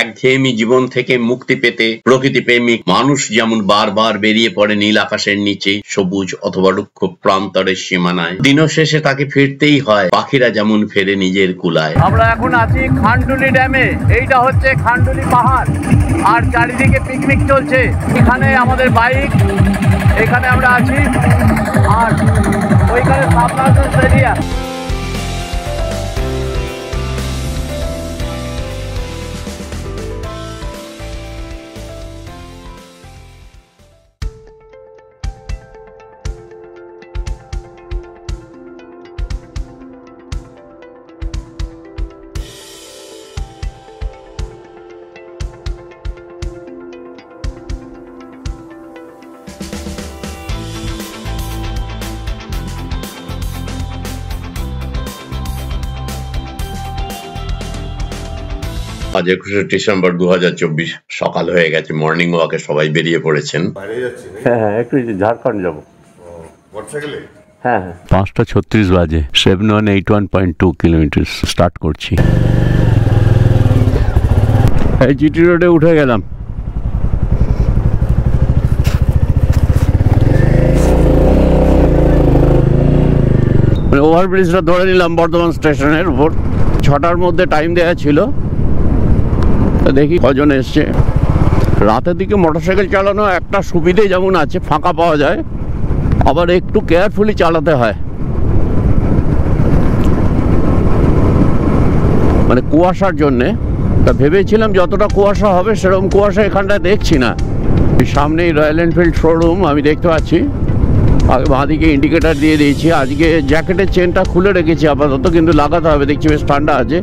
একঘেয়েমি জীবন থেকে মুক্তি পেতে প্রকৃতি প্রেমিক মানুষ যেমন বারবার বেরিয়ে পড়ে নীল আকাশের নিচে, সবুজ অথবা রুক্ষ প্রান্তরের সীমানায়, দিন শেষে তাকে ফিরতেই হয়, পাখিরা যেমন ফেরে নিজের কুলায়। আমরা এখন আছি খান্ডুলি ড্যামে। এইটা হচ্ছে খান্ডুলি পাহাড়, আর চারিদিকে পিকনিক চলছে। এখানে আমাদের বাইক, এখানে আমরা আছি, আর ওইখানে সাবমার্সেবল এরিয়া। আজ 21শে ডিসেম্বর 2024 সকাল হয়ে গেছে। মর্নিং ওয়াকে সবাই বেরিয়ে পড়েছেন। হ্যাঁ, একটু ঝাড়খণ্ড যাবো। হ্যাঁ, 5:36 বাজে। 7181.2 কিলোমিটার স্টার্ট করছি। এই জিটি রোডে উঠে গেলাম। ওভারব্রিজটা ধরে নিলাম বর্ধমান স্টেশনের উপর। 6টার মধ্যে টাইম দেওয়া ছিল, দেখি কজন এসছে। রাতের দিকে মোটরসাইকেল চালানো একটা সুবিধে যেমন আছে, ফাঁকা পাওয়া যায়, আবার একটু কেয়ারফুলি চালাতে হয়। মানে কুয়াশার জন্যে, তা ভেবেছিলাম যতটা কুয়াশা হবে সেরকম কুয়াশা এখানটায় দেখছি না। সামনেই রয়্যাল এনফিল্ড শোরুম আমি দেখতে পাচ্ছি। আগে বাঁদিকে ইন্ডিকেটার দিয়ে দিয়েছি। আজকে জ্যাকেটের চেনটা খুলে রেখেছি আপাতত, কিন্তু লাগাতে হবে। দেখছি বেশ ঠান্ডা আছে,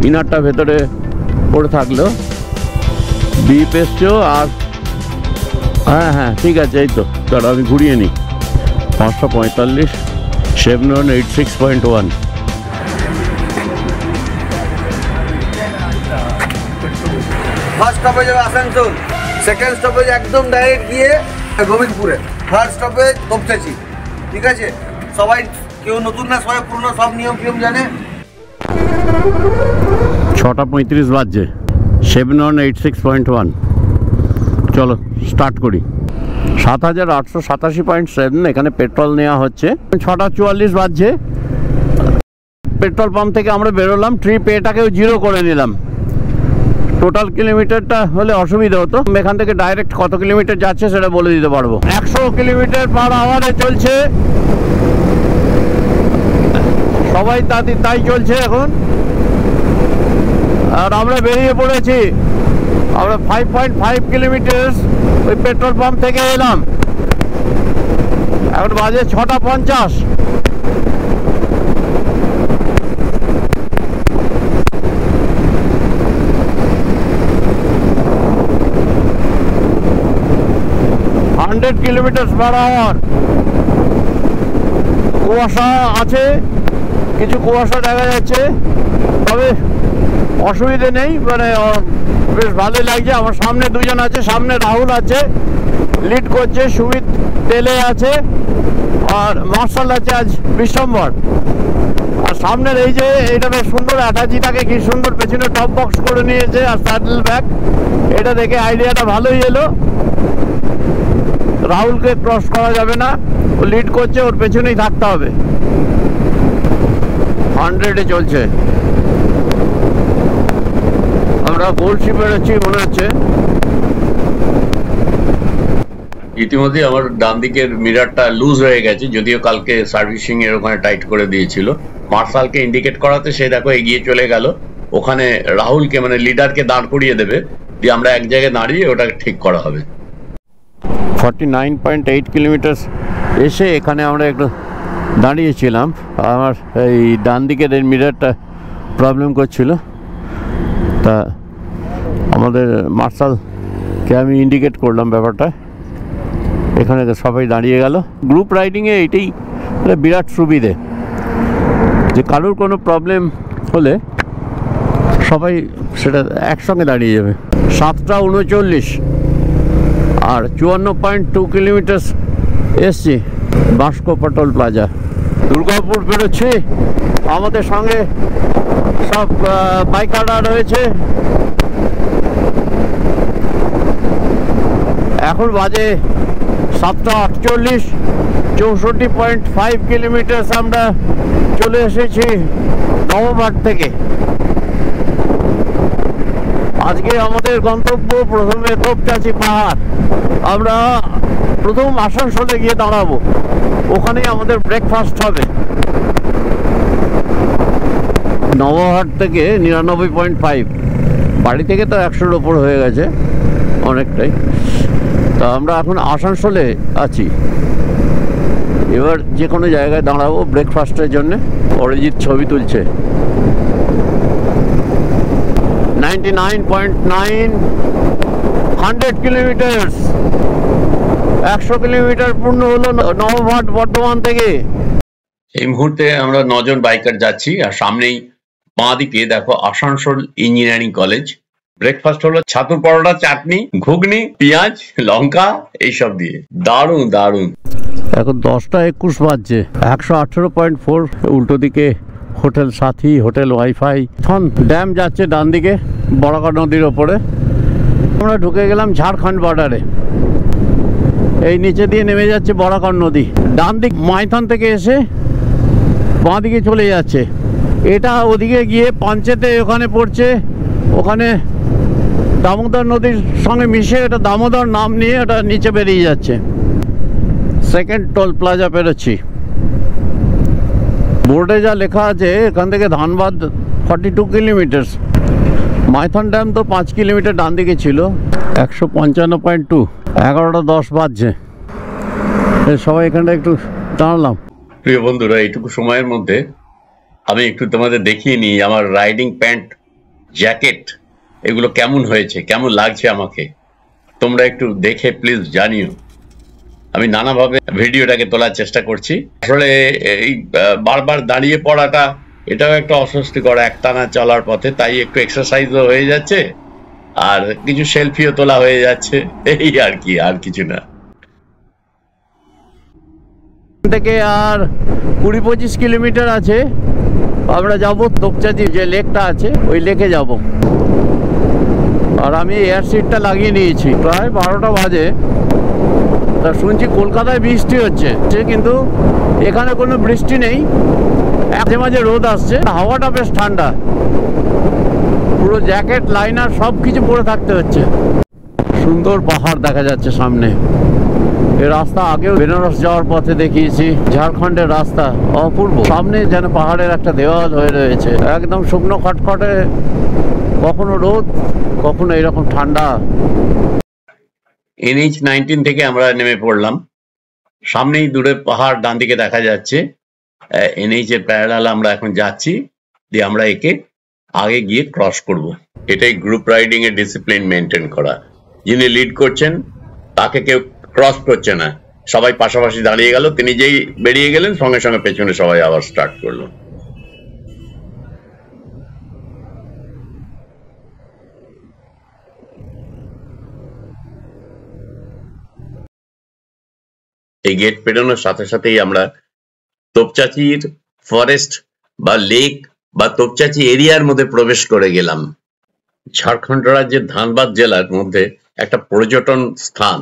ইনারটা ভেতরে পড়ে থাকলো। বিপ এসছো আর হ্যাঁ ঠিক আছে। এই তো চলো আমি ঘুরিয়ে নিই। 5:45, Chevron 86.1। First stoppage Asansol, second stoppage একদম ডাইরেক্ট গিয়ে গোবিন্দপুরে, থার্ড স্টপেজ তোপচাচি। ঠিক আছে, সবাই কেউ নতুন না, সবাই পুরনো, সব নিয়ম ফিয়ম জানে। 6:35 বাজছে। শেভরন 86.1। চলো স্টার্ট করি। 7,887.7 এখানে পেট্রোল নেওয়া হচ্ছে। 6:44 বাজছে। পেট্রোল পাম্প থেকে আমরা বেরোলাম, ট্রিপ এটাকেও 0 করে নিলাম। টোটাল কিলোমিটারটা হলে অসুবিধা হতো। এখান থেকে ডাইরেক্ট কত কিলোমিটার যাচ্ছে সেটা বলে দিতে পারবো। 100 কিলোমিটার পার আওয়ারে চলছে, সবাই তাই চলছে এখন। আর আমরা বেরিয়ে পড়েছি। আমরা 5.5 কিলোমিটার ওই পেট্রোল পাম্প থেকে এলাম। এখন বাজে 6:50। Kilometre per hour. কুয়াশা আছে, কিছু কুয়াশা দেখা যাচ্ছে, তবে অসুবিধে নেই। মানে বেশ ভালোই লাগছে। আমার সামনে দুজন আছে, সামনে রাহুল আছে, লিড করছে, সুমিত তেলে আছে, আর মার্শাল আছে আজ বিশ্বম্বর। আর সামনের এই যে এটা বেশ সুন্দর, অ্যাটাচিটাকে কি সুন্দর পেছনে টপ বক্স করে নিয়েছে, আর স্যাডেল ব্যাগ। এটা দেখে আইডিয়াটা ভালোই এলো। রাহুলকে ক্রস করা যাবে না, ও লিড করছে, ওর পেছনেই থাকতে হবে। 100-এ চলছে। আমরা গোলশি বেরোচ্ছি মনে হচ্ছে। ইতিমধ্যে আমার ডান দিকের মিরারটা লুজ হয়ে গেছে, যদিও কালকে সার্ভিসিং এর ওখানে টাইট করে দিয়েছিল। মার্শালকে ইন্ডিকেট করাতে সে দেখো এগিয়ে চলে গেল। ওখানে রাহুলকে মানে লিডারকে দাঁড় করিয়ে দেবে, দিয়ে আমরা এক জায়গায় দাঁড়িয়ে ওটা ঠিক করা হবে। 49.8 কিলোমিটার এসে এখানে আমরা একটু দাঁড়িয়েছিলাম। আমার এই ডান দিকের এই মিরারটা প্রবলেম করছিল, তা আমাদের মার্শালকে আমি ইন্ডিকেট করলাম ব্যাপারটা। এখানে সবাই দাঁড়িয়ে গেল। গ্রুপ রাইডিংয়ে এইটাই বিরাট সুবিধে যে কারোর কোনো প্রবলেম হলে সবাই সেটা একসঙ্গে দাঁড়িয়ে যাবে। 7:39 আর 54.2 কিলোমিটার এসছি বাস্কো পেট্রোল প্লাজা। দুর্গাপুর বেরোচ্ছি। আমাদের সঙ্গে সব বাইকাররা রয়েছে, এখন বাজে 7:48, 64.5 কিলোমিটার আমরা চলে এসেছি নবঘাট থেকে। আজকে আমাদের গন্তব্য প্রথমে তোপচাঁচি পাহাড়। আমরা প্রথম আসানসোলে গিয়ে দাঁড়াবো, ওখানেই আমাদের ব্রেকফাস্ট হবে। নবঘাট থেকে 99.5, বাড়ি থেকে তো 100-র ওপর হয়ে গেছে অনেকটাই। তা আমরা এখন আসানসোলে আছি, এবার যে কোনো জায়গায় দাঁড়াবো ব্রেকফাস্টের জন্য। অরিজিৎ ছবি তুলছে। 99.9, 100 কিলোমিটার, 100 কিলোমিটার পূর্ণ হলো নবঘাট বর্ধমান থেকে। এই মুহূর্তে আমরা 9 জন বাইকার যাচ্ছি, আর সামনেই বাঁ দিকে দেখো আসানসোল ইঞ্জিনিয়ারিং কলেজ। ব্রেকফাস্ট হলো ছাতুর পরোটা, চাটনি, ঘুগনি, পেঁয়াজ, লঙ্কা এইসব দিয়ে। দারুণ দারুণ। এখন 10:21 বাজছে। 118.4 উল্টো দিকে হোটেল সাথী, হোটেল ওয়াইফাই। এখন ড্যাম যাচ্ছে ডান দিকে বরাকর নদীর ওপরে। আমরা ঢুকে গেলাম ঝাড়খণ্ড বর্ডারে। এই নিচে দিয়ে নেমে যাচ্ছে বরাকর নদী। ডান দিক মাইথন থেকে এসে বাঁ দিকে চলে যাচ্ছে। এটা ওদিকে গিয়ে পাঞ্চেতে ওখানে পড়ছে, ওখানে দামোদর নদীর সঙ্গে মিশে এটা দামোদর নাম নিয়ে এটা নিচে বেরিয়ে যাচ্ছে। সেকেন্ড টোল প্লাজা পেরোচ্ছি। বোর্ডে যা লেখা আছে এখান থেকে ধানবাদ 42 কিলোমিটার। মাইথন ড্যাম তো 5 কিলোমিটার ডান দিকে ছিল। 155.2। 11:10 বাজছে। সবাই এখানটা একটু দাঁড়ালাম। প্রিয় বন্ধুরা, এইটুকু সময়ের মধ্যে আমি একটু তোমাদের দেখিয়ে নিই আমার রাইডিং প্যান্ট, জ্যাকেট এগুলো কেমন হয়েছে, কেমন লাগছে আমাকে। তোমরা একটু দেখে প্লিজ জানিও। আমি নানাভাবে ভিডিওটাকে তোলার চেষ্টা করছি। আসলে এই বারবার দাঁড়িয়ে পড়াটা এটাও একটা অস্বস্তিকর একটানা চলার পথে, তাই একটু এক্সারসাইজও হয়ে যাচ্ছে আর কিছু সেলফিও তোলা হয়ে যাচ্ছে, এই আর কি, আর কিছু না। থেকে আর 20-25 কিলোমিটার আছে। আমরা যাব তোপচাঁচি যে লেকটা আছে ওই লেকে যাব। আর আমি এয়ার সিটটা লাগিয়ে নিয়েছি। প্রায় 12টা বাজে। তা শুনছি কলকাতায় বৃষ্টি হচ্ছে, কিন্তু এখানে কোনো বৃষ্টি নেই। মাঝে মাঝে রোদ আসছে, হাওয়াটা বেশ ঠান্ডা। পুরো জ্যাকেট, লাইনার সব কিছু পরে থাকতে হচ্ছে। সুন্দর পাহাড় দেখা যাচ্ছে সামনে। এই রাস্তা আগেও বেনারস যাওয়ার পথে দেখিয়েছি। ঝাড়খণ্ডের রাস্তা অপূর্ব। সামনে যেন পাহাড়ের একটা দেওয়াল হয়ে রয়েছে, একদম শুকনো খটখটে। কখনো রোদ, কখনো এরকম ঠান্ডা। NH-19 থেকে আমরা নেমে পড়লাম। সামনেই দূরে পাহাড় ডান দিকে দেখা যাচ্ছে। NH এর প্যারালাল আমরা এখন যাচ্ছি, দিয়ে আমরা একে আগে গিয়ে ক্রস করব। এটাই গ্রুপ রাইডিং এর ডিসিপ্লিন মেনটেন করা। যিনি লিড করছেন তাকে কেউ ক্রস করছে না, সবাই পাশাপাশি দাঁড়িয়ে গেল। তিনি যেই বেরিয়ে গেলেন সঙ্গে সঙ্গে পেছনে সবাই আবার স্টার্ট করলো। এই গেট পেরোনোর সাথে সাথেই আমরা তোপচাঁচির ফরেস্ট বা লেক বা তোপচাঁচি এরিয়ার মধ্যে প্রবেশ করে গেলাম। ঝাড়খণ্ড রাজ্যের ধানবাদ জেলার মধ্যে একটা পর্যটন স্থান।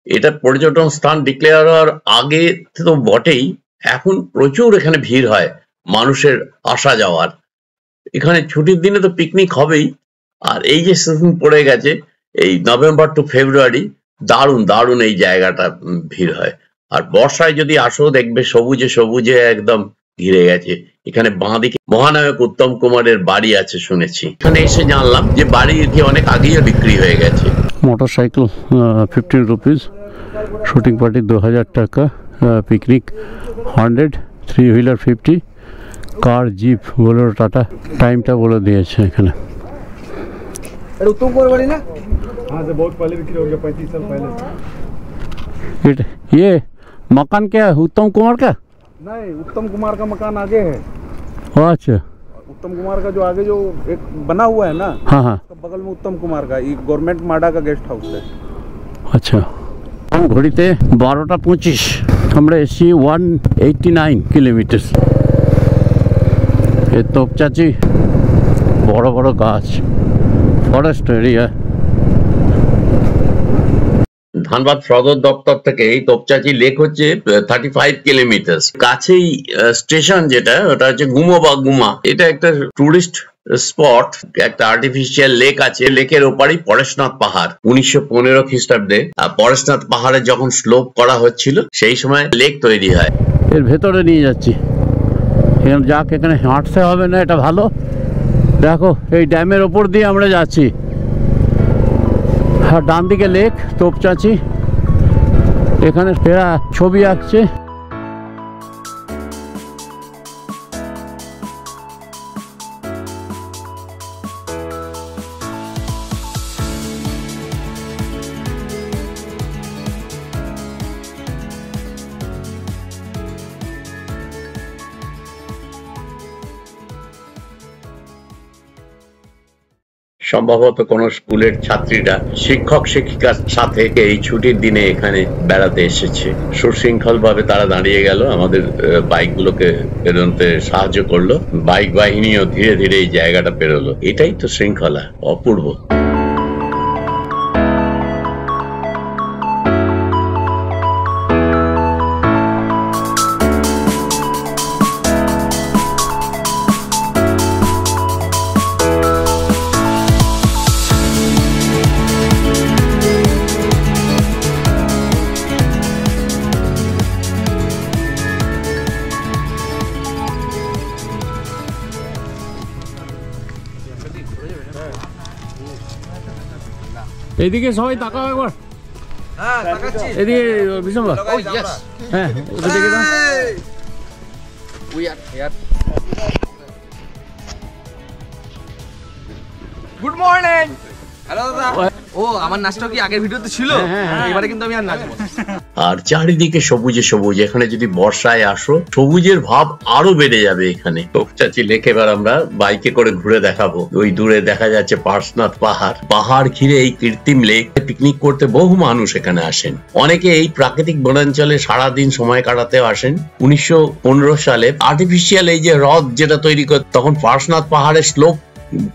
এটা পর্যটন স্থান ডিক্লেয়ার হওয়ার আগে তো বটেই, এখন প্রচুর এখানে ভিড় হয় মানুষের আসা যাওয়ার। এখানে ছুটির দিনে তো পিকনিক হবেই, আর এই যে সিজন পড়ে গেছে এই নভেম্বর টু ফেব্রুয়ারি, দারুণ দারুণ এই জায়গাটা ভিড় হয়। আর বর্ষায় যদি আসো দেখবে সবুজে সবুজে একদম ঘিরে গেছে। এখানে বাঁদিকে মহানায়ক উত্তম কুমারের বাড়ি আছে শুনেছি। এখানে এসে জানলাম যে বাড়ি এটি অনেক আগেই বিক্রি হয়ে গেছে। মোটরসাইকেল 15 রুপিস, শুটিং পার্টি 2000 টাকা, পিকনিক 100, 3 হুইলার 50, কার, জিপ, বোলেরো, টাটা। টাইমটা বলে দিয়েছে এখানে। उत्तम कुमार वाली ना? हाँ, से बहुत पहले बिक्री हो गया, 35 साल पहले। ये मकान क्या है उत्तम कुमार का? नहीं, उत्तम कुमार का मकान आगे है। अच्छा, उत्तम कुमार का जो आगे जो एक बना हुआ है ना, हाँ हाँ, उसका बगल में उत्तम कुमार का ये गवर्नमेंट माडा का गेस्ट हाउस है। अच्छा। ঘড়িতে 12:25। আমরা এসছি 189 কিলোমিটার। এ তোপচাঁচি, বড় বড় গাছ, ফরেস্ট এরিয়া। ধানবাদ সদর দপ্তর থেকে এই তোপচাঁচি লেক হচ্ছে 35 কিলোমিটার কাছেই স্টেশন, যেটা ওটা হচ্ছে গুমা। এটা একটা টুরিস্ট স্পট, একটা আর্টিফিশিয়াল লেক আছে। লেকের ওপারেই পরেশনাথ পাহাড়। 1915 খ্রিস্টাব্দে পরেশনাথ পাহাড়ে যখন স্লোপ করা হচ্ছিল সেই সময় লেক তৈরি হয়। এর ভেতরে নিয়ে যাচ্ছি, যাক এখানে হাঁটতে হবে না, এটা ভালো। দেখো এই ড্যামের ওপর দিয়ে আমরা যাচ্ছি, আর ডান দিকে লেক তোপচাঁচি। এখানে এরা ছবি আঁকছে। সম্ভবত কোন স্কুলের ছাত্রীরা শিক্ষক শিক্ষিকার সাথে এই ছুটির দিনে এখানে বেড়াতে এসেছে। সুশৃঙ্খল ভাবে তারা দাঁড়িয়ে গেল, আমাদের বাইকগুলোকে পেরোতে সাহায্য করলো। বাইক বাহিনীও ধীরে ধীরে এই জায়গাটা পেরোলো। এটাই তো শৃঙ্খলা, অপূর্ব। এদিকে সবাই তাকাও একবার। হ্যাঁ তাকাচ্ছি। এদিকে বিশম্বা। হ্যাঁ ওটা দেখে দাও। Good morning. হ্যালো দাদা। ও আমার নাচটা কি আগের ভিডিওতে ছিল? এবারে কিন্তু আমি আর নাচবো। আর চারিদিকে সবুজে সবুজ। এখানে যদি বর্ষায় আসো, সবুজের ভাব আরো বেড়ে যাবে এখানে। তোপচাঁচি লেক এবার আমরা বাইকে করে ঘুরে দেখাবো। ওই দূরে দেখা যাচ্ছে পার্শ্বনাথ পাহাড়। পাহাড় ঘিরে এই কৃত্রিম লেক পিকনিক করতে বহু মানুষ এখানে আসেন। অনেকে এই প্রাকৃতিক বনাঞ্চলে সারাদিন সময় কাটাতেও আসেন। 1915 সালে আর্টিফিশিয়াল এই যে হ্রদ যেটা তৈরি করে, তখন পার্শ্বনাথ পাহাড়ের স্লোপ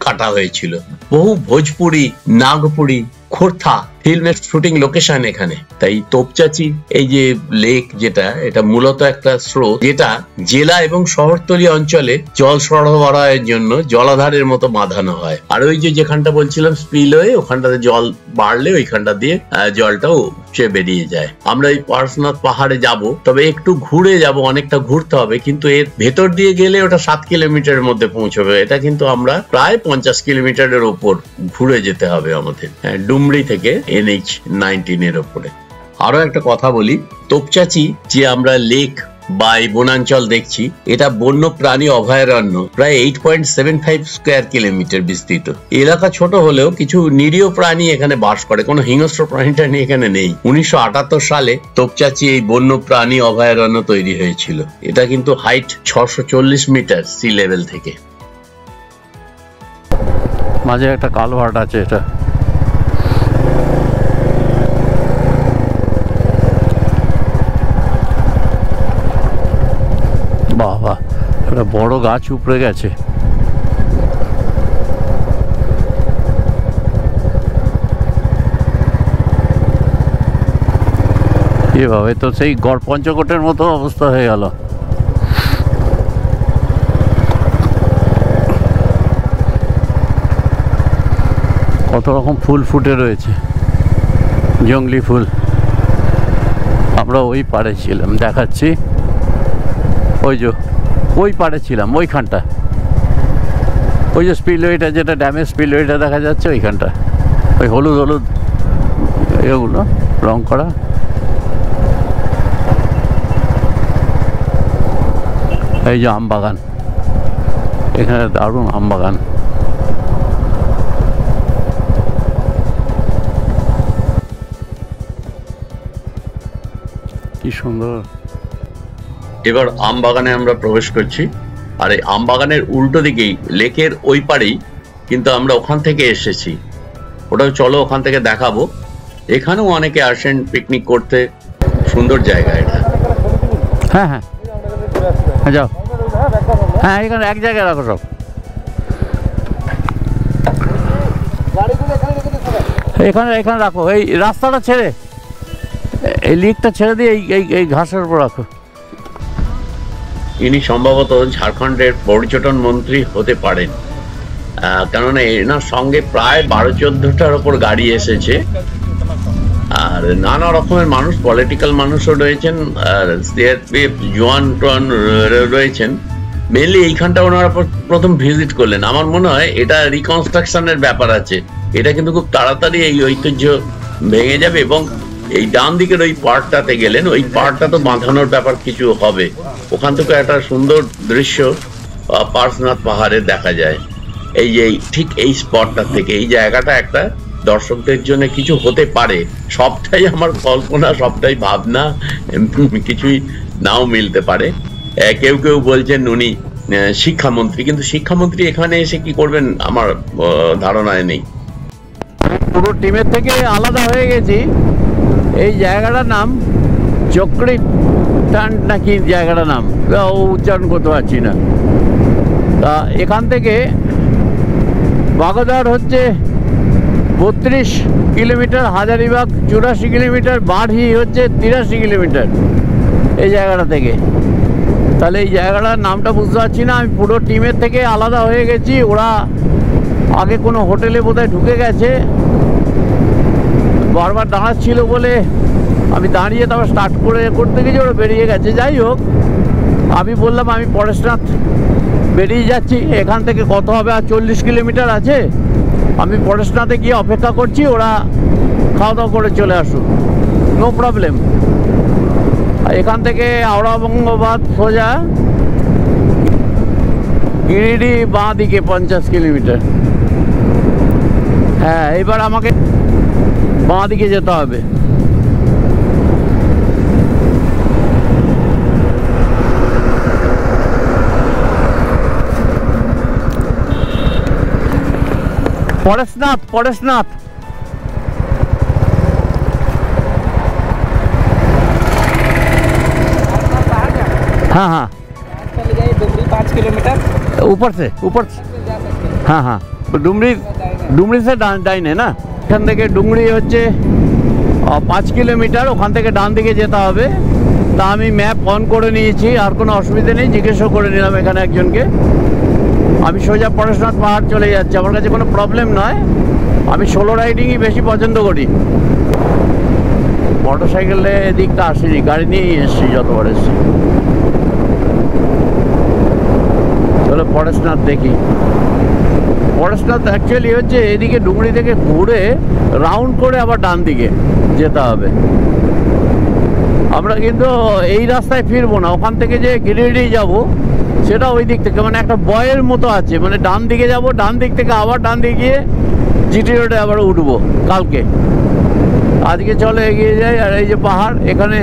কাটা হয়েছিল। বহু ভোজপুরি, নাগপুরি, খোর্ধা ফিল্মের শুটিং লোকেশন এখানে। তাই তোপচাঁচি এই যে লেক, যেটা এটা মূলত একটা স্রোত, যেটা জেলা এবং শহরতলি অঞ্চলে জল সরবরাহের জন্য জলাধারের মতো বাঁধানো হয়। আর ওই যে যেখানটা বলছিলাম স্পিলওয়ে, ওখানটাতে জল বাড়লে ওইখানটা দিয়ে জলটাও উপচে বেরিয়ে যায়। আমরা এই পার্শ্বনাথ পাহাড়ে যাব, তবে একটু ঘুরে যাব, অনেকটা ঘুরতে হবে। কিন্তু এর ভেতর দিয়ে গেলে ওটা 7 কিলোমিটারের মধ্যে পৌঁছবে। এটা কিন্তু আমরা প্রায় 50 কিলোমিটারের ওপর ঘুরে যেতে হবে আমাদের, ডুমরি থেকে NH-19 এর ওপরে। আরো একটা কথা বলি, তোপচাঁচি যে আমরা লেক বা এই বনাঞ্চল দেখছি, এটা বন্য প্রাণী অভয়ারণ্য, প্রায় 8.75 স্কোয়ার কিলোমিটার বিস্তৃত। এলাকা ছোট হলেও কিছু নিরীহ প্রাণী এখানে বাস করে, কোনো হিংস্র প্রাণীটা এখানে নেই। 1978 সালে তোপচাঁচি এই বন্য প্রাণী অভয়ারণ্য তৈরি হয়েছিল। এটা কিন্তু হাইট 640 মিটার সি লেভেল থেকে। মাঝে একটা কালভার্ট আছে। এটা বাবা, একটা বড় গাছ উপড়ে গেছে। এভাবে তো সেই গড় পঞ্চকোটের মতো অবস্থা হয়ে গেল। কত রকম ফুল ফুটে রয়েছে, জঙ্গলি ফুল। আমরা ওই পাড়ে ছিলাম, দেখাচ্ছি। ওই যে ওই পাড়ে ছিলাম, ওইখানটা, ওই যে স্পিলওয়েটা, যেটা ড্যামের স্পিলওয়েটা দেখা যাচ্ছে ওইখানটা, ওই হলুদ হলুদ এগুলো রং করা। এই যে আম বাগান, এখানে দারুণ আম বাগান। কি সুন্দর। এবার আম বাগানে আমরা প্রবেশ করছি। আর এই আম বাগানের উল্টো দিকেই লেকের ওই পারেই কিন্তু আমরা ওখান থেকে এসেছি। ওটাও চলো ওখান থেকে দেখাবো। এখানেও অনেকে আসেন পিকনিক করতে, সুন্দর জায়গা এটা। হ্যাঁ হ্যাঁ যাও। হ্যাঁ এখানে এক জায়গায় রাখো সব। এখানে এখানে রাখো, এই রাস্তাটা ছেড়ে এই লিকটা ছেড়ে দিয়ে এই ঘাসের উপর রাখো। ইনি সম্ভবত ঝাড়খণ্ডের পর্যটন মন্ত্রী হতে পারেন, কেননা এনার সঙ্গে প্রায় 12-14টার ওপর গাড়ি এসেছে, আর নানা রকমের মানুষ, পলিটিক্যাল মানুষও রয়েছেন, আর সিআরপিএফ জওয়ান টোয়ান রয়েছেন। মেনলি এইখানটা ওনারা প্রথম ভিজিট করলেন। আমার মনে হয় এটা রিকনস্ট্রাকশনের ব্যাপার আছে, এটা কিন্তু খুব তাড়াতাড়ি এই ঐতিহ্য ভেঙে যাবে। এবং এই ডান দিকের ওই পার্টটাতে গেলেন, ওই পার্টটা তো বাঁধানোর ব্যাপার কিছু হবে। ওখান থেকে একটা সুন্দর দৃশ্য পার্শ্বনাথ পাহাড়ে দেখা যায়। এই যে ঠিক এই স্পটটা থেকে, এই জায়গাটা একটা দর্শকদের জন্য কিছু হতে পারে। সবটাই আমার কল্পনা, সবটাই ভাবনা, কিছুই নাও মিলতে পারে। কেউ কেউ বলছেন উনি শিক্ষামন্ত্রী, কিন্তু শিক্ষামন্ত্রী এখানে এসে কি করবেন আমার ধারণায় নেই। পুরো টিমের থেকে আলাদা হয়ে গেছি। এই জায়গাটার নাম চক্রি টান নাকি জায়গাটার নাম, উচ্চারণ করতে পারছি না। তা এখান থেকে বাগোদার হচ্ছে 32 কিলোমিটার, হাজারিবাগ 84 কিলোমিটার, বাড়ি হচ্ছে 83 কিলোমিটার এই জায়গাটা থেকে। তাহলে এই জায়গাটার নামটা বুঝতে পারছি না। আমি পুরো টিমের থেকে আলাদা হয়ে গেছি। ওরা আগে কোনো হোটেলে বোধহয় ঢুকে গেছে, বারবার দাঁড়াচ্ছিল বলে আমি দাঁড়িয়ে তারপর স্টার্ট করতে গেছি, ওরা বেরিয়ে গেছে। যাই হোক, আমি বললাম আমি পরেশনাথ বেরিয়ে যাচ্ছি, এখান থেকে কত হবে আর 40 কিলোমিটার আছে, আমি পরেশনাথে গিয়ে অপেক্ষা করছি, ওরা খাওয়া দাওয়া করে চলে আসুক, নো প্রবলেম। এখান থেকে আওড়াবঙ্গবাদ সোজা গিরিডি বাঁ দিকে 50 কিলোমিটার। হ্যাঁ, এবার আমাকে বাঁ দিকে যেতে হবে। পরেশনাথ, পরেশনাথ। हाँ हाँ चली गई डुमरी 5 किलोमीटर ऊपर से हाँ हाँ ডুমরি সে ডাইন है ना। এখান থেকে ডুমরি হচ্ছে 5 কিলোমিটার, ওখান থেকে ডান দিকে যেতে হবে। তা আমি ম্যাপ অন করে নিয়েছি, আর কোনো অসুবিধা নেই। জিজ্ঞেসও করে নিলাম এখানে একজনকে। আমি সোজা পরেশনাথ পাহাড় চলে যাচ্ছি, আমার কাছে কোনো প্রবলেম নয়। আমি সোলো রাইডিংই বেশি পছন্দ করি। মোটর সাইকেলে এদিকটা আসিনি, গাড়ি নিয়েই এসছি যতবার এসছি। চলো পরেশনাথ দেখি। পরেশনাথ অ্যাকচুয়ালি হচ্ছে এদিকে ডুমরি থেকে ঘুরে রাউন্ড করে আবার ডান দিকে যেতে হবে। আমরা কিন্তু এই রাস্তায় ফিরবো না, ওখান থেকে যে গিরিডি যাব সেটা ওই দিক থেকে, মানে একটা বয়ের মতো আছে, মানে ডান দিকে যাব, ডান দিক থেকে আবার ডান দিকে গিয়ে জিটি রোডে আবার উঠবো কালকে। আজকে চলো এগিয়ে যাই। আর এই যে পাহাড়, এখানে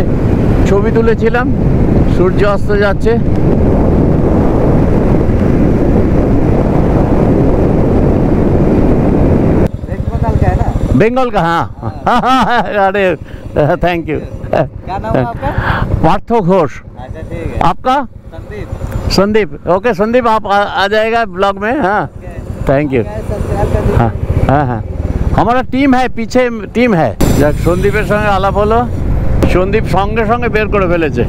ছবি তুলেছিলাম, সূর্য অস্ত যাচ্ছে। बंगाल का, हाँ अरे थैंक यू। क्या नाम है आपका? पार्थ घोष। अच्छा ठीक है। आपका? संदीप। संदीप, ओके संदीप, आप आ जाएगा ब्लॉग में। हाँ थैंक यू। हाँ हाँ हाँ, हमारा टीम है, पीछे टीम है। যাক, সন্দীপের সঙ্গে আলাপ হলো। সন্দীপ সঙ্গে সঙ্গে বের করে ফেলেছে।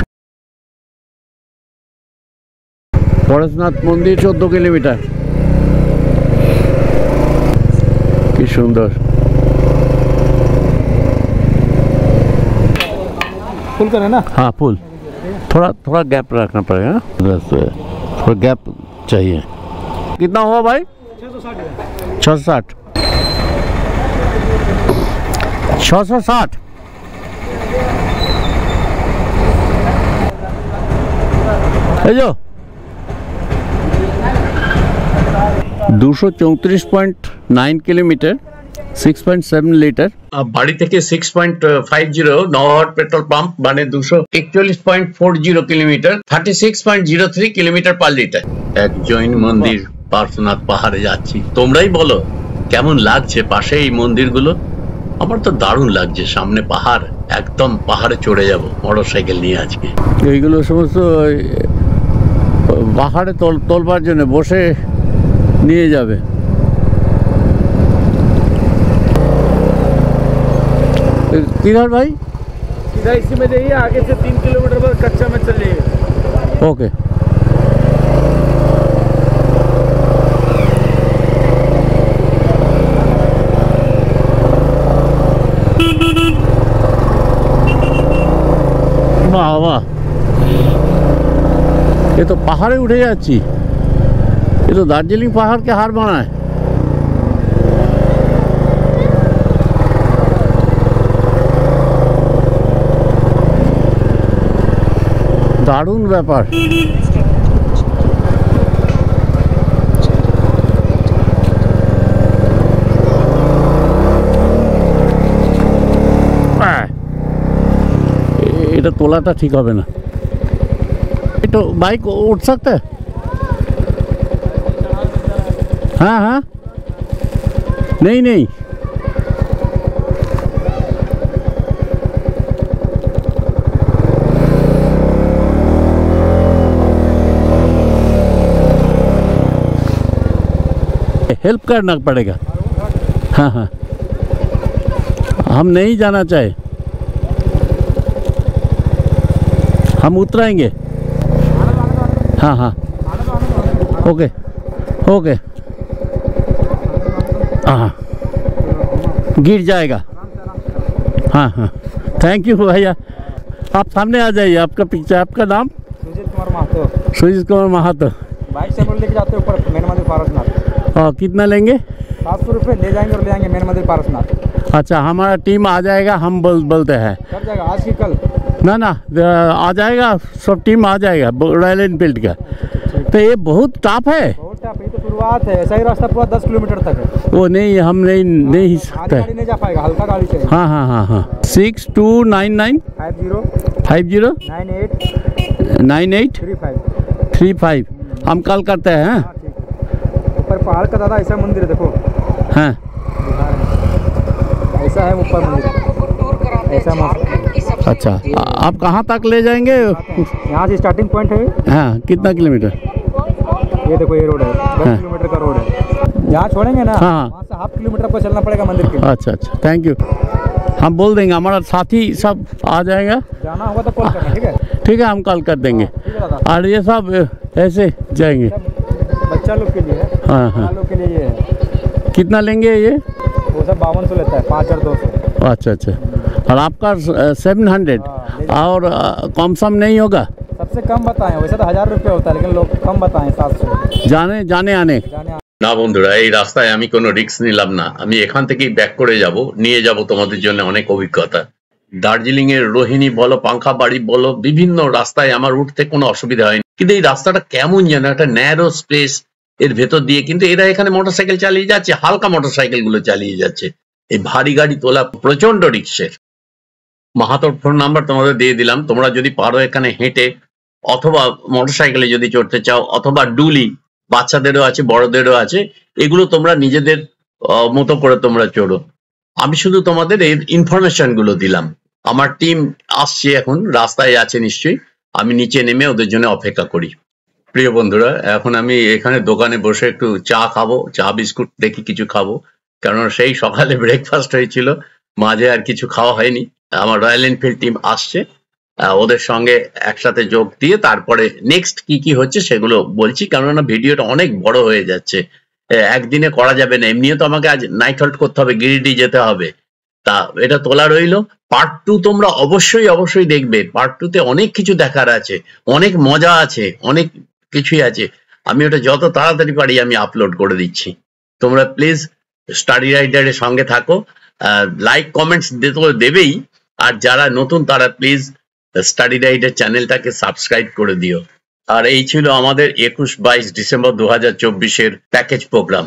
পরেশনাথ মন্দির 14 কিলোমিটার, কি সুন্দর। फुल करें ना? हाँ फुल, थोड़ा गैप रखना पड़ेगा, थोड़ा गैप चाहिए। कितना हुआ भाई? 660। 660। जो 234.9 কিলোমিটার, 6.7 লিটার। বাড়ি থেকে 6.50 নওয়াহাট পেট্রোল পাম্প, মানে 241.40 কিলোমিটার, 36.03 কিলোমিটার পার লিটার। এক জৈন মন্দির পার্শ্বনাথ পাহাড়ে যাচ্ছি। তোমরাই বলো কেমন লাগছে পাশে এই মন্দিরগুলো? আমার তো দারুণ লাগছে। সামনে পাহাড়, একদম পাহাড়ে চড়ে যাব মোটর সাইকেল নিয়ে আজকে। এইগুলো সমস্ত পাহাড়ে তোলবার জন্য বসে নিয়ে যাবে। किधर भाई? सीधा इसी में जाइए, आगे से 3 किलोमीटर बाद कच्चा में चलिए। ओके। वाह वाह, ये तो पहाड़े उठे যাচ্ছি, ये तो दार्जिलिंग पहाड़ के हार बना है। দারুণ ব্যাপার। এটা তোলাটা ঠিক হবে না, একটু বাইক উঠ सकता है? हाँ हाँ, नहीं नहीं, हेल्प करना पड़ेगा। हाँ हाँ, हम नहीं जाना चाहे, हम उतराएंगे। हाँ हाँ, ओके ओके। हाँ, गिर जाएगा। हाँ हाँ, थैंक यू भैया। आप सामने आ जाइए, आपका पिक्चर, आपका नाम? सुजीत कुमार महातो। सुजीत कुमार महातो। बाइक से लेके जाते हैं ऊपर मेन मंदिर पारसनाथ। और कितना लेंगे? 700 रुपये ले जाएंगे और ले आएंगे मेन मंदिर पारसनाथ। अच्छा, हमारा टीम आ जाएगा, हम बोलते हैं। कब जाएगा, आज की कल? ना ना, आ जाएगा, सब टीम आ जाएगा रॉयल एनफील्ड का। तो ये बहुत टफ है। बहुत टफ, ये तो शुरुआत है, ऐसा ही रास्ता पूरा 10 किलोमीटर तक है। वो नहीं, हम नहीं सकते। गाड़ी नहीं जा पाएगा, हल्का गाड़ी चाहिए। हाँ हाँ हाँ हाँ। 6299 50 98 35। हम कॉल करते हैं। हाँ? ऊपर पहाड़ का दादा ऐसा मंदिर है, देखो। हाँ, ऐसा है ऊपर मंदिर, ऐसा मस्त। अच्छा, आप कहाँ तक ले जाएंगे? यहाँ से स्टार्टिंग पॉइंट है। हाँ, कितना किलोमीटर? ये देखो, ये रोड है, 10 किलोमीटर का रोड है। जहाँ छोड़ेंगे ना, हाँ, वहाँ से हाफ किलोमीटर पर चलना पड़ेगा मंदिर के लिए। अच्छा अच्छा, थैंक यू। हम बोल देंगे, हमारा साथी सब आ जाएगा। जाना होगा तो कॉल करना, ठीक है? ठीक है, हम कॉल कर देंगे। ठीक है दादा। और ये सब ऐसे जाएंगे? बच्चा लोग के लिए है। हाँ हाँ। लोग के लिए ये है। कितना लेंगे ये? वो सब 5200 लेता है, 5200। अच्छा अच्छा। और आपका 700? और कम सम नहीं होगा? सबसे कम बताएं, वैसे तो 1000 रुपये होता है, लेकिन लोग कम बताएं 700। जाने आने না বন্ধুরা, এই রাস্তায় আমি কোনো রিস্ক নিলাম না। আমি এখান থেকেই ব্যাক করে যাব, নিয়ে যাব তোমাদের জন্য অনেক অভিজ্ঞতা। দার্জিলিং এর রোহিণী বলো, পাংখাবাড়ি বলো, বিভিন্ন রাস্তায় আমার উঠতে কোনো অসুবিধা হয়নি। কিন্তু এই রাস্তাটা কেমন যেন একটা ন্যারো স্পেস এর ভেতর দিয়ে, কিন্তু এরা এখানে মোটরসাইকেল চালিয়ে যাচ্ছে, হালকা মোটরসাইকেল গুলো চালিয়ে যাচ্ছে। এই ভারী গাড়ি তোলা প্রচন্ড রিস্কের। মাহাতোর ফোন নাম্বার তোমাদের দিয়ে দিলাম, তোমরা যদি পারো এখানে হেঁটে অথবা মোটরসাইকেলে যদি চড়তে চাও, অথবা ডুলি, বাচ্চাদেরও আছে বড়দেরও আছে, এগুলো তোমরা নিজেদের মতো করে তোমরা চড়ো। আমি শুধু তোমাদের এই ইনফরমেশন গুলো দিলাম। আমার টিম আসছে, এখন রাস্তায় আছে নিশ্চয়ই, আমি নিচে নেমে ওদের জন্য অপেক্ষা করি। প্রিয় বন্ধুরা, এখন আমি এখানে দোকানে বসে একটু চা খাবো, চা বিস্কুট দেখি কিছু খাবো, কারণ সেই সকালে ব্রেকফাস্ট হয়েছিল, মাঝে আর কিছু খাওয়া হয়নি। আমার রয়্যাল এনফিল্ড টিম আসছে, ওদের সঙ্গে একসাথে যোগ দিয়ে তারপরে নেক্সট কি কি হচ্ছে সেগুলো বলছি, কেননা ভিডিওটা অনেক বড় হয়ে যাচ্ছে, একদিনে করা যাবে না। এমনিও তো আমাকে আজ নাইট হল্ট করতে হবে, গিরিডি যেতে হবে। তা এটা তোলা রইলো। পার্ট 2 তোমরা অবশ্যই দেখবে। পার্ট 2 তে অনেক কিছু দেখার আছে, অনেক মজা আছে, অনেক কিছুই আছে। আমি ওটা যত তাড়াতাড়ি পারি আমি আপলোড করে দিচ্ছি। তোমরা প্লিজ স্টাডি রাইডারের সঙ্গে থাকো, লাইক কমেন্টস দেবেই, আর যারা নতুন তারা প্লিজ স্টাডি রাইডার চ্যানেলটাকে সাবস্ক্রাইব করে দিও। আর এই ছিল আমাদের 21-22 ডিসেম্বর 2024-এর প্যাকেজ প্রোগ্রাম।